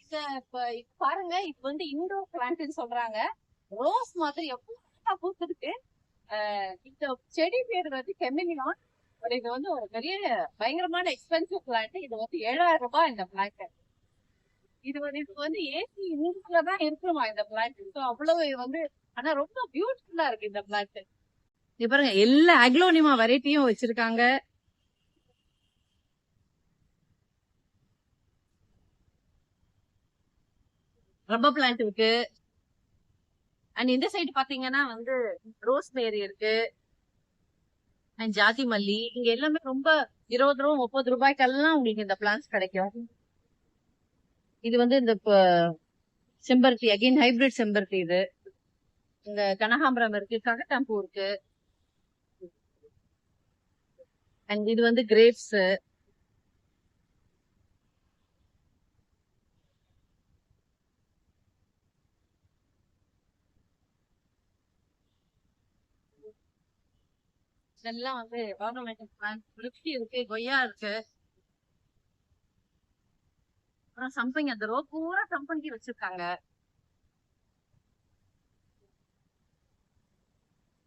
இப்ப பாருங்க, இப்ப வந்து இன்டோர் பிளான்ட்னு சொல்றாங்க. ரோஸ் மாதிரி எப்ப பூத்துருக்கு. இந்த செடி பேர் வந்து கெமிலியான். இது வந்து ஒரு பெரிய பயங்கரமான எக்ஸ்பென்சிவ் பிளான்ட். இது வந்து 7000 ரூபாய் இந்த பிளான்ட். இது வந்து ஏசி இன்டோர்லதான் இருக்குமா இந்த பிளான்ட். அவ்வளவு வந்து ஆனா ரொம்ப பியூட்டிஃபுல்லா இருக்கு இந்த பிளான்ட். இது பாருங்க, எல்லா அக்லோனிமா வெரைட்டியும் வச்சிருக்காங்க. ரப்பர் பிளான்ட் இருக்கு. அண்ட் இந்த சைடு பாத்தீங்கன்னா வந்து ரோஸ் மேரி இருக்கு. அண்ட் ஜாதி மல்லி. இங்க எல்லாமே ரொம்ப 20 ரூபாய் 30 ரூபாய்க்கெல்லாம் உங்களுக்கு இந்த பிளான்ஸ் கிடைக்கும். இது வந்து இந்த செம்பருத்தி, அகைன் ஹைபிரிட் செம்பருத்தி. இது இந்த கனகாம்பரம் இருக்கு, ககட்டாம்பூ இருக்கு. அண்ட் இது வந்து கிரேப்ஸ். இதெல்லாம் வந்து ஆர்னமெண்டல் பிளான்ட். லிப்டி இருக்கு, கொய்யா இருக்கு. அப்புறம் சம்பங்கி, அந்த ரோ பூரா சம்பங்கி வச்சிருக்காங்க.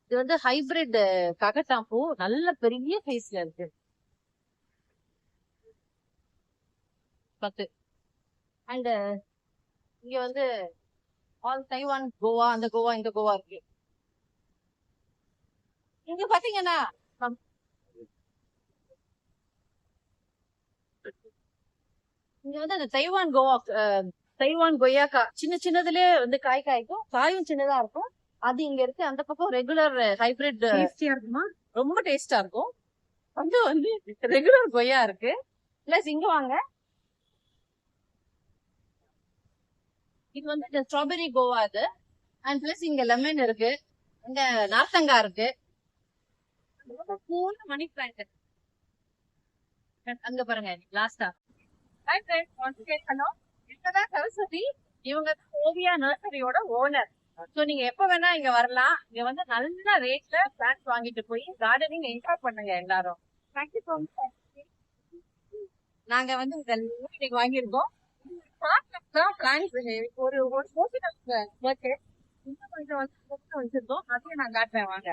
இது வந்து ஹைபிரிட் ககட்டாம்பூ, நல்ல பெரிய சைஸ்ல இருக்கு. 10. அண்ட் இங்க வந்து ஆல் தைவான் கோவா, அந்த கோவா இந்த கோவா இருக்கு. இங்க பாத்தீங்கன்னா இங்க வந்து அந்த தைவான் கொய்யாக்கா சின்ன சின்னதுலயே வந்து காய் காய்க்கும். காயும் சின்னதா இருக்கும். அது இங்க இருக்கு. அந்த பக்கம் ரெகுலர் ஹைபிரிட் இருக்குமா, ரொம்ப டேஸ்டா இருக்கும். வந்து வந்து ரெகுலர் கொய்யா இருக்கு. பிளஸ் இங்க வாங்க, இது வந்து ஸ்ட்ராபெரி கோவா இது. அண்ட் பிளஸ் இங்க லெமன் இருக்கு, இங்க நார்த்தங்கா இருக்கு. மணி பிளான்ட் அங்க பாருங்க லாஸ்டா. ஹலோ, இதுதான் சரஸ்வதி. இவங்க ஓவியா நர்சரியோட ஓனர். சோ நீங்க எப்ப வேணா இங்க வரலாம். இங்க வந்து நல்ல ரேட்ல பிளான்ட் வாங்கிட்டு போய் கார்டனிங் என்ஜாய் பண்ணுங்க எல்லாரும். Thank you so much. நாங்க வந்து இதெல்லாம் இன்னைக்கு வாங்கியிருக்கோம். பிளான்ஸ் ஒரு இன்னும் கொஞ்சம் வந்து வச்சிருக்கோம். அதையும் நான் காட்டுறேன் வாங்க.